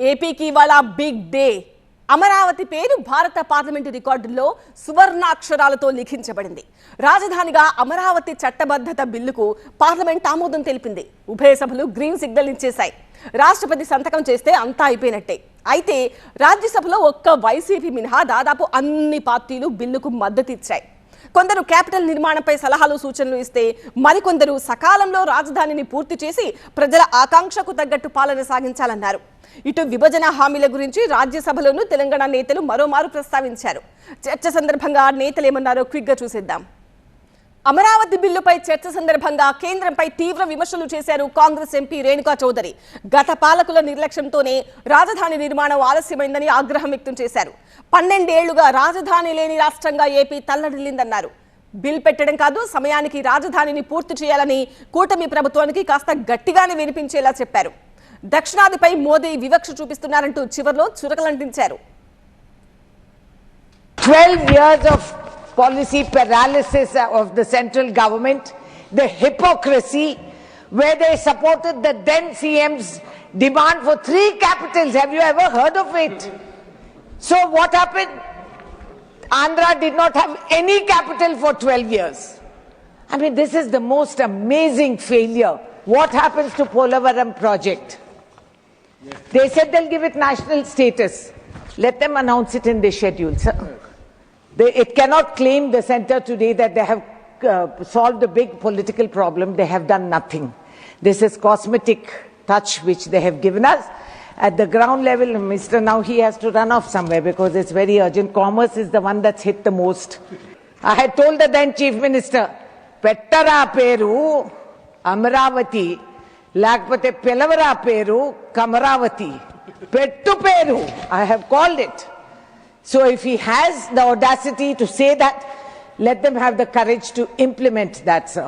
ఏపీకి ఇవాళ big day. Amaravati పేరు భారత పార్లమెంటు రికార్డుల్లో సువర్ణాక్షరాలతో లిఖించబడింది. రాజధానిగా అమరావతి చట్టబద్ధత బిల్లుకు పార్లమెంట్ ఆమోదం తెలిపింది. ఉభయ సభలు గ్రీన్ సిగ్నల్ ఇచ్చేశాయి. రాష్ట్రపతి సంతకం చేస్తే అంతా అయిపోయినట్టే. అయితే రాజ్యసభలో ఒక్క వైసీపీ మినహా దాదాపు అన్ని పార్టీలు బిల్లుకు మద్దతు ఇచ్చాయి. కొందరు క్యాపిటల్ నిర్మాణంపై సలహాలు సూచనలు ఇస్తే మరికొందరు సకాలంలో రాజధానిని పూర్తి చేసి ప్రజల ఆకాంక్షకు తగ్గట్టు పాలన సాగించాలన్నారు. ఇటు విభజన హామీల గురించి రాజ్యసభలోనూ తెలంగాణ నేతలు మరోమారు ప్రస్తావించారు. చర్చ సందర్భంగా నేతలు ఏమన్నారో క్విక్గా చూసేద్దాం. అమరావతి బిల్లుపై చర్చ సందర్భంగా కేంద్రంపై తీవ్ర విమర్శలు చేశారు కాంగ్రెస్ ఎంపీ రేణుకా చౌదరి. గత పాలకుల నిర్లక్ష్యంతోనే రాజధాని నిర్మాణం ఆలస్యమైందని ఆగ్రహం వ్యక్తం చేశారు. 12 ఏళ్లుగా రాజధాని లేని రాష్ట్రంగా ఏపీ తల్లడిల్లిందన్నారు. బిల్ పెట్టడం కాదు, సమయానికి రాజధానిని పూర్తి చేయాలని కూటమి ప్రభుత్వానికి కాస్త గట్టిగానే వినిపించేలా చెప్పారు. దక్షిణాదిపై మోదీ వివక్ష చూపిస్తున్నారంటూ చివర్లో చురకలంటించారు. 12 years of policy paralysis of the central government, the hypocrisy where they supported the then CM's demand for 3 capitals. Have you ever heard of it? So what happened? Andhra did not have any capital for 12 years. I mean, this is the most amazing failure. What happens to Polavaram project? They said they'll give it national status. Let them announce it in the schedule, sir. It cannot claim, the centre today, that they have solved a big political problem. They have done nothing. This is cosmetic touch which they have given us. At the ground level, Mr. Now he has to run off somewhere because it's very urgent. Commerce is the one that's hit the most. I had told the then Chief Minister, Pettara Peru, Amravati, Lakpate Pelavara Peru, Kamaravati, Pettu Peru. I have called it. So if he has the audacity to say that, let them have the courage to implement that, sir.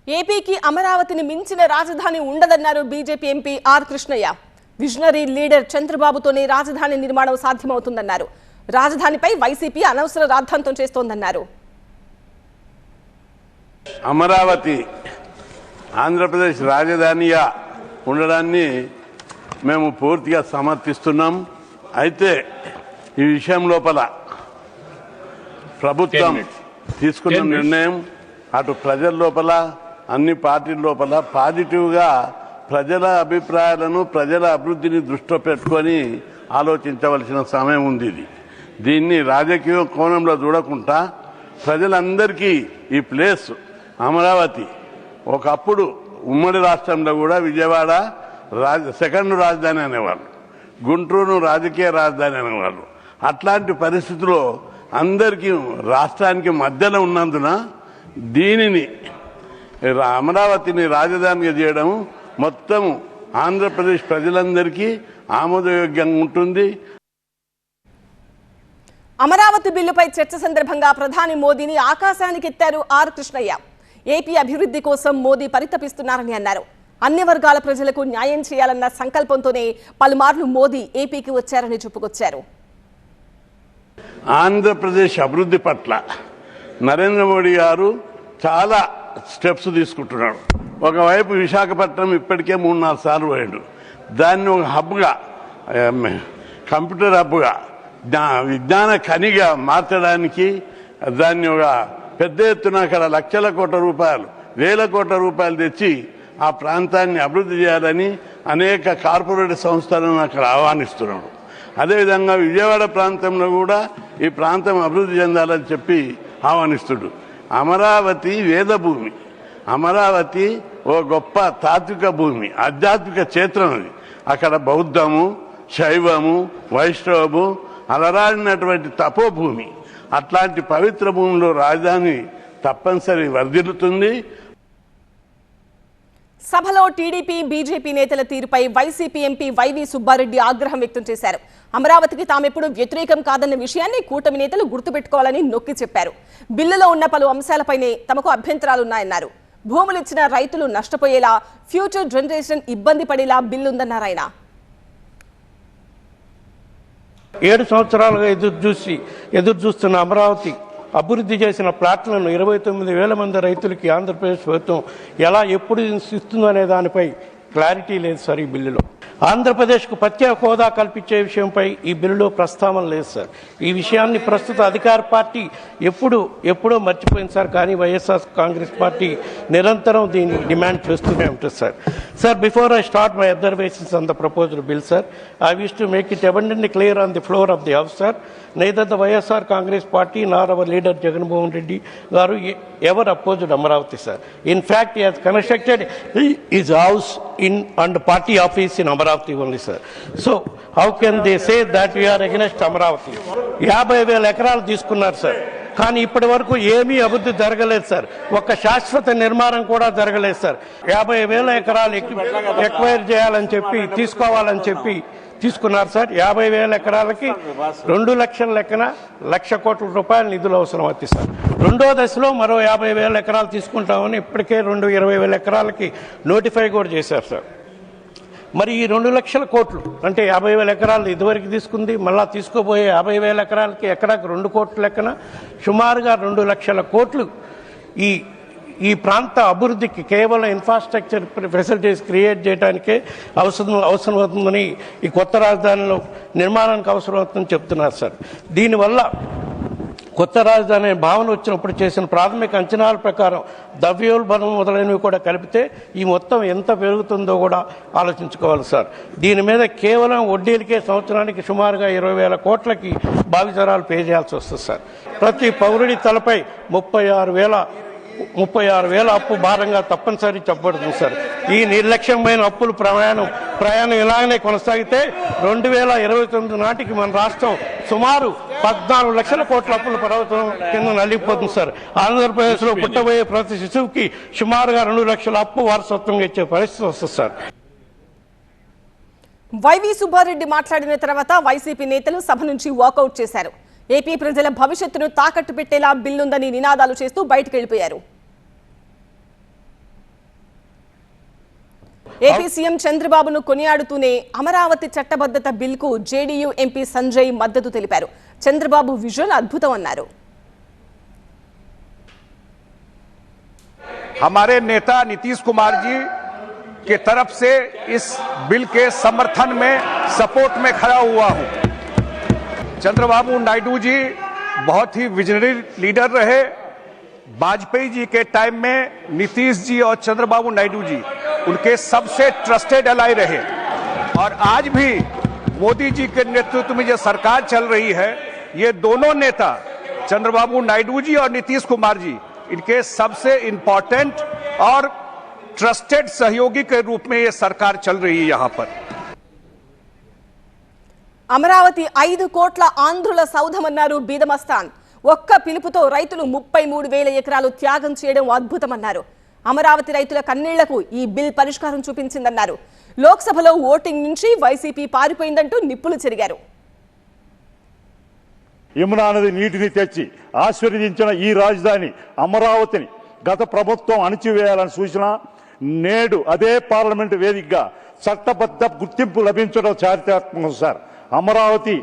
ఏపీకి అమరావతిని మించిన రాజధాని ఉండదన్నారు BJP MP R Krishnaiah. Visionary leader చంద్రబాబుతోనే రాజధాని నిర్మాణం సాధ్యమవుతుందన్నారు. రాజధానిపై YCP అనవసర రాద్ధాంతం చేస్తోందన్నారు. అమరావతి ఆంధ్రప్రదేశ్ రాజధానిగా ఉండడాన్ని మేము పూర్తిగా సమర్థిస్తున్నాం. అయితే ఈ విషయం లోపల ప్రభుత్వం తీసుకున్న నిర్ణయం అటు ప్రజల లోపల అన్ని పార్టీల లోపల పాజిటివ్గా ప్రజల అభిప్రాయాలను ప్రజల అభివృద్ధిని దృష్టిలో పెట్టుకొని ఆలోచించవలసిన సమయం ఉంది. దీన్ని రాజకీయ కోణంలో చూడకుండా ప్రజలందరికీ ఈ ప్లేస్ అమరావతి ఒకప్పుడు ఉమ్మడి రాష్ట్రంలో కూడా విజయవాడ సెకండ్ రాజధాని అనేవాళ్ళు, గుంటూరును రాజకీయ రాజధాని అనేవాళ్ళు. అట్లాంటి పరిస్థితుల్లో అందరికీ రాష్ట్రానికి మధ్యలో ఉన్నందున దీనిని అమరావతిని రాజధానిగా చేయడం మొత్తం ఆంధ్రప్రదేశ్ ప్రజలందరికీ ఆమోదయోగ్యంగా ఉంటుంది. అమరావతి బిల్లుపై చర్చ సందర్భంగా ప్రధాని మోదీని ఆకాశానికి ఎత్తారు ఆర్ కృష్ణయ్య. ఏపీ అభివృద్ధి కోసం మోదీ పరితపిస్తున్నారని అన్నారు. అన్ని వర్గాల ప్రజలకు న్యాయం చేయాలన్న సంకల్పంతోనే పలుమార్లు మోదీ ఏపీకి వచ్చారని చెప్పుకొచ్చారు. ఆంధ్రప్రదేశ్ అభివృద్ధి పట్ల నరేంద్ర మోడీ గారు చాలా స్టెప్స్ తీసుకుంటున్నాడు. ఒకవైపు విశాఖపట్నం ఇప్పటికే 3-4 సార్లు పోయాడు. దాన్ని ఒక హబ్గా, కంప్యూటర్ హబ్గా, విజ్ఞాన ఖనిగా మార్చడానికి దాన్ని ఒక పెద్ద ఎత్తున అక్కడ లక్షల కోట్ల రూపాయలు, వేల కోట్ల రూపాయలు తెచ్చి ఆ ప్రాంతాన్ని అభివృద్ధి చేయాలని అనేక కార్పొరేట్ సంస్థలను అక్కడ ఆహ్వానిస్తున్నాడు. అదేవిధంగా విజయవాడ ప్రాంతంలో కూడా ఈ ప్రాంతం అభివృద్ధి చెందాలని చెప్పి ఆహ్వానిస్తుడు. అమరావతి వేదభూమి, అమరావతి ఓ గొప్ప తాత్విక భూమి, ఆధ్యాత్మిక క్షేత్రం. అది అక్కడ బౌద్ధము, శైవము, వైష్ణవము అలరాడినటువంటి తపోభూమి. అట్లాంటి పవిత్ర భూమిలో రాజధాని తప్పనిసరి వర్ధిల్లుతుంది. సభలో టీడీపీ, బీజేపీ నేతల తీరుపై వైసీపీ ఎంపీ వైవి సుబ్బారెడ్డి ఆగ్రహం వ్యక్తం చేశారు. అమరావతికి తామెప్పుడు వ్యతిరేకం కాదన్న విషయాన్ని కూటమి నేతలు గుర్తుపెట్టుకోవాలని నొక్కి చెప్పారు. బిల్లులో ఉన్న పలు అంశాలపైనే తమకు అభ్యంతరాలున్నాయన్నారు. భూములిచ్చిన రైతులు నష్టపోయేలా, ఫ్యూచర్ జనరేషన్ ఇబ్బంది పడేలా బిల్లుందన్నారు ఆయన. 7 సంవత్సరాలుగా ఎదురు చూస్తున్న అమరావతి అభివృద్ధి చేసిన ప్లాట్లను 29,000 మంది రైతులకి ఆంధ్రప్రదేశ్ ప్రభుత్వం ఎలా ఎప్పుడు ఇస్తుందనే దానిపై క్లారిటీ లేదు సార్ ఈ బిల్లులో. ఆంధ్రప్రదేశ్కు ప్రత్యేక హోదా కల్పించే విషయంపై ఈ బిల్లులో ప్రస్తావన లేదు సార్. ఈ విషయాన్ని ప్రస్తుత అధికార పార్టీ ఎప్పుడో మర్చిపోయింది సార్. కానీ వైఎస్ఆర్ కాంగ్రెస్ పార్టీ నిరంతరం దీన్ని డిమాండ్ చేస్తూనే ఉంటుంది sir. Sir, before I start my observations on the proposed bill, sir, I wish to make it abundantly clear on the floor of the House, sir. Neither the YSR Congress Party nor our leader Jagan Mohan Reddy garu ever opposed Amaravati, sir. In fact, he has constructed his house and party office in Amaravati only, sir. So, how can they say that we are against Amaravati? 50,000 ఎకరాలు తీసుకున్నారు sir. కానీ ఇప్పటి వరకు ఏమీ అభివృద్ధి జరగలేదు sir. ఒక శాశ్వత నిర్మాణం కూడా జరగలేదు సార్. 50,000 ఎకరాలు ఎక్వైర్ చేయాలని చెప్పి తీసుకోవాలని చెప్పి తీసుకున్నారు సార్. 50,000 ఎకరాలకి 2 లక్షల లెక్కన 1,00,000 కోట్ల రూపాయల నిధులు అవసరం అవుతుంది సార్. రెండో దశలో మరో 50,000 ఎకరాలు తీసుకుంటామని ఇప్పటికే 20,000 ఎకరాలకి నోటిఫై కూడా చేశారు సార్. మరి ఈ 2 లక్షల కోట్లు అంటే 50,000 ఎకరాలు ఇదివరకు తీసుకుంది, మళ్ళా తీసుకోబోయే 50,000 ఎకరాలకి ఎకరాకు 2 కోట్ల లెక్కన సుమారుగా 2 లక్షల కోట్లు ఈ ప్రాంత అభివృద్ధికి కేవలం ఇన్ఫ్రాస్ట్రక్చర్ ఫెసిలిటీస్ క్రియేట్ చేయడానికే అవసరం అవుతుందని, ఈ కొత్త రాజధానిలో నిర్మాణానికి అవసరం అవుతుందని చెప్తున్నారు సార్. దీనివల్ల కొత్త రాజధాని భావన వచ్చినప్పుడు చేసిన ప్రాథమిక అంచనాల ప్రకారం ద్రవ్యోల్బణం మొదలైనవి కూడా కలిపితే ఈ మొత్తం ఎంత పెరుగుతుందో కూడా ఆలోచించుకోవాలి సార్. దీని మీద కేవలం వడ్డీలకే సంవత్సరానికి సుమారుగా 20,000 కోట్లకి భావితరాలు పే చేయాల్సి వస్తుంది సార్. ప్రతి పౌరుడి తలపై 36,000 అప్పు భారంగా తప్పనిసరి చెప్పబడుతుంది సార్. ఈ నిర్లక్ష్యమైన అప్పులు ప్రయాణం ఇలాగనే కొనసాగితే 2029 నాటికి మన రాష్ట్రం సుమారు 14 లక్షల కోట్ల అప్పుల పర్వతం కింద నలిగిపోతుంది సార్. ఆంధ్రప్రదేశ్లో పుట్టబోయే ప్రతి శిశువుకి సుమారుగా 2 లక్షల అప్పు వారసత్వంగా ఇచ్చే పరిస్థితి వస్తుంది సార్. వైవి సుబ్బారెడ్డి మాట్లాడిన తర్వాత వైసీపీ నేతలు సభ నుంచి వాకౌట్ చేశారు. ఏపీ ప్రజల భవిష్యత్తును తాకట్టు పెట్టేలా బిల్లుందని నినాదాలు చేస్తూ బయటకు వెళ్లిపోయారు. ఏపీ సీఎం చంద్రబాబును కొనియాడుతూనే అమరావతి చట్టబద్ధత బిల్కు జేడీయూ ఎంపీ సంజయ్ మద్దతు తెలిపారు. చంద్రబాబు విజన్ అద్భుతం అన్నారు. हमारे नेता नीतीश कुमार जी के तरफ से इस बिल के समर्थन में सपोर्ट में खड़ा हुआ हूं। चंद्रबाबू नायडू जी बहुत ही विजनरी लीडर रहे। वाजपेयी जी के टाइम में नीतीश जी और चंद्रबाबू नायडू जी उनके सबसे ट्रस्टेड अलाई रहे और आज भी मोदी जी के नेतृत्व में जो सरकार चल रही है, ये दोनों नेता चंद्रबाबू नायडू जी और नीतीश कुमार जी इनके सबसे इंपॉर्टेंट और ट्रस्टेड सहयोगी के रूप में ये सरकार चल रही है। यहां पर అమరావతి 5 కోట్ల ఆంధ్రుల సౌధమన్నారు బీదమస్తాన్. ఒక్క పిలుపుతో రైతులు 33,000 ఎకరాలు త్యాగం చేయడం అద్భుతమన్నారు. అమరావతి రైతుల కన్నీళ్లకు ఈ బిల్ పరిష్కారం చూపించిందన్నారు. లోక్సభలో ఓటింగ్ నుంచి వైసీపీ పారిపోయిందంటూ నిప్పులు చెరిగారు. యమునా నది నీటిని తెచ్చి ఆశీర్వదించిన ఈ రాజధాని అమరావతిని గత ప్రభుత్వం అణిచివేయాలని సూచన, నేడు అదే పార్లమెంటు వేదికగా చట్టబద్ధ గుర్తింపు లభించడం చారిత్రాత్మకం సార్. అమరావతి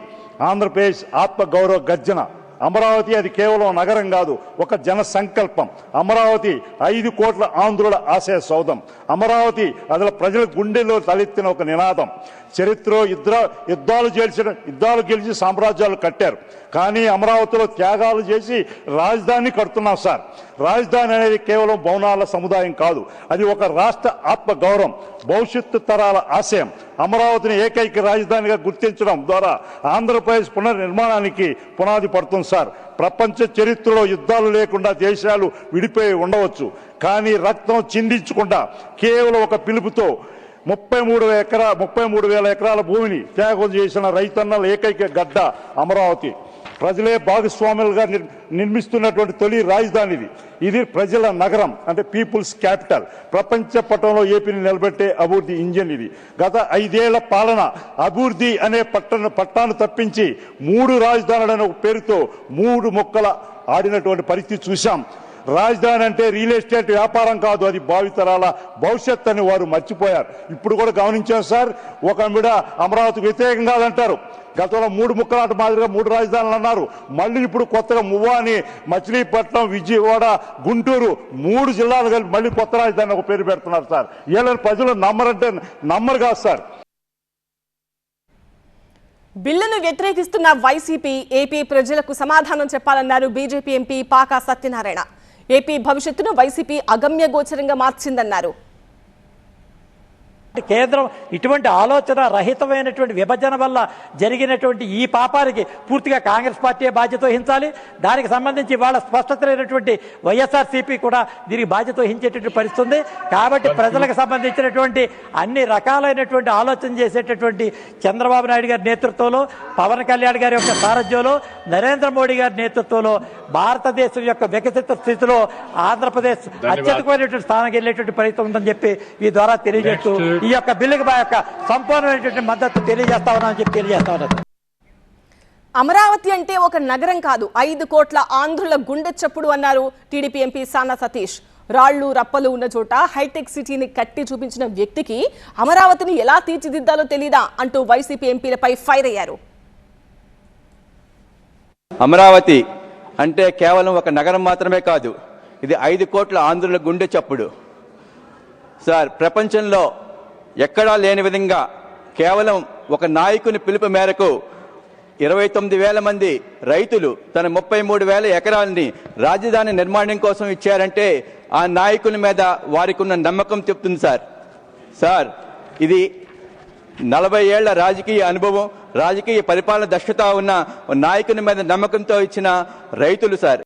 ఆంధ్రప్రదేశ్ ఆత్మగౌరవ గర్జన. అమరావతి అది కేవలం నగరం కాదు, ఒక జన సంకల్పం. అమరావతి 5 కోట్ల ఆంధ్రుల ఆశయ సౌధం. అమరావతి అసలు ప్రజల గుండెల్లో తలెత్తిన ఒక నినాదం. చరిత్రలో యుద్ధాలు గెలిచి సామ్రాజ్యాలు కట్టారు, కానీ అమరావతిలో త్యాగాలు చేసి రాజధాని కడుతున్నాం సార్. రాజధాని అనేది కేవలం భవనాల సముదాయం కాదు, అది ఒక రాష్ట్ర ఆత్మగౌరవం, భవిష్యత్తు తరాల ఆశయం. అమరావతిని ఏకైక రాజధానిగా గుర్తించడం ద్వారా ఆంధ్రప్రదేశ్ పునర్నిర్మాణానికి పునాది పడుతుంది సార్. ప్రపంచ చరిత్రలో యుద్ధాలు లేకుండా దేశాలు విడిపోయి ఉండవచ్చు, కానీ రక్తం చిందించకుండా కేవలం ఒక పిలుపుతో 33,000 ఎకరాల భూమిని త్యాగం చేసిన రైతన్నల ఏకైక గడ్డ అమరావతి. ప్రజలే భాగస్వాములుగా నిర్మిస్తున్నటువంటి తొలి రాజధాని ఇది. ఇది ప్రజల నగరం, అంటే పీపుల్స్ క్యాపిటల్. ప్రపంచ పటంలో ఏపీని నిలబెట్టే అభివృద్ధి ఇంజిన్ ఇది. గత 5 ఏళ్ల పాలన అభివృద్ధి అనే పట్టాను తప్పించి 3 రాజధానులనే పేరుతో 3 మొక్కల ఆడినటువంటి పరిస్థితి చూశాం. రాజధాని అంటే రియల్ ఎస్టేట్ వ్యాపారం కాదు, అది భావితరాల భవిష్యత్ అని వారు మర్చిపోయారు. ఇప్పుడు కూడా గమనించాం సార్, ఒక మీద అమరావతికి వ్యతిరేకం కాదంటారు. గతంలో 3 ముక్కలాట మాదిరిగా 3 రాజధానులు అన్నారు. మళ్ళీ ఇప్పుడు కొత్తగా మువ్వాని, మచిలీపట్నం, విజయవాడ, గుంటూరు 3 జిల్లాలు కలిపి మళ్ళీ కొత్త రాజధాని ఒక పేరు పెడుతున్నారు సార్. వీళ్ళని ప్రజలు నమ్మరంటే నమ్మరు కాదు సార్. బిల్లును వ్యతిరేకిస్తున్న వైసీపీ ఏపీ ప్రజలకు సమాధానం చెప్పాలన్నారు BJP MP pak Satyanarayana. AP భవిష్యత్తును వైసీపీ అగమ్య గోచరంగా మార్చిందన్నారు. కేంద్రం ఇటువంటి ఆలోచన రహితమైనటువంటి విభజన వల్ల జరిగినటువంటి ఈ పాపానికి పూర్తిగా కాంగ్రెస్ పార్టీ బాధ్యత వహించాలి. దానికి సంబంధించి వాళ్ళ స్పష్టత లేనటువంటి వైఎస్ఆర్సీపీ కూడా దీనికి బాధ్యత వహించేటటువంటి పరిస్థితి ఉంది. కాబట్టి ప్రజలకు సంబంధించినటువంటి అన్ని రకాలైనటువంటి ఆలోచన చేసేటటువంటి చంద్రబాబు నాయుడు గారి నేతృత్వంలో, పవన్ కళ్యాణ్ గారి యొక్క సారథ్యంలో, నరేంద్ర మోడీ గారి నేతృత్వంలో భారతదేశం యొక్క వికసిత స్థితిలో ఆంధ్రప్రదేశ్ అత్యధికమైనటువంటి స్థానానికి వెళ్ళేటువంటి ప్రయత్నం ఉందని చెప్పి ఈ ద్వారా తెలియజేస్తూ ఈ యొక్క బిల్లుకి మా యొక్క సంపూర్ణమైనటువంటి మద్దతు తెలియజేస్తా ఉన్నామని చెప్పి తెలియజేస్తా ఉన్నారు. అమరావతి అంటే ఒక నగరం కాదు, 5 కోట్ల ఆంధ్రుల గుండె చప్పుడు అన్నారు టీడీపీ ఎంపీ సానా సతీష్. రాళ్లు రప్పలు ఉన్న చోట హైటెక్ సిటీని కట్టి చూపించిన వ్యక్తికి అమరావతిని ఎలా తీర్చిదిద్దాలో తెలీదా అంటూ వైసీపీ ఎంపీలపై ఫైర్ అయ్యారు. అమరావతి అంటే కేవలం ఒక నగరం మాత్రమే కాదు, ఇది 5 కోట్ల ఆంధ్రుల గుండె చప్పుడు. సార్, ప్రపంచంలో ఎక్కడా లేని విధంగా కేవలం ఒక నాయకుని పిలుపు మేరకు 29,000 మంది రైతులు తన 33,000 ఎకరాలని రాజధాని నిర్మాణం కోసం ఇచ్చారంటే ఆ నాయకుని మీద వారికి ఉన్న నమ్మకం చెప్తుంది సార్. ఇది 40 ఏళ్ల రాజకీయ అనుభవం, రాజకీయ పరిపాలన దక్షత ఉన్న నాయకుని మీద నమ్మకంతో ఇచ్చిన రైతులు సార్.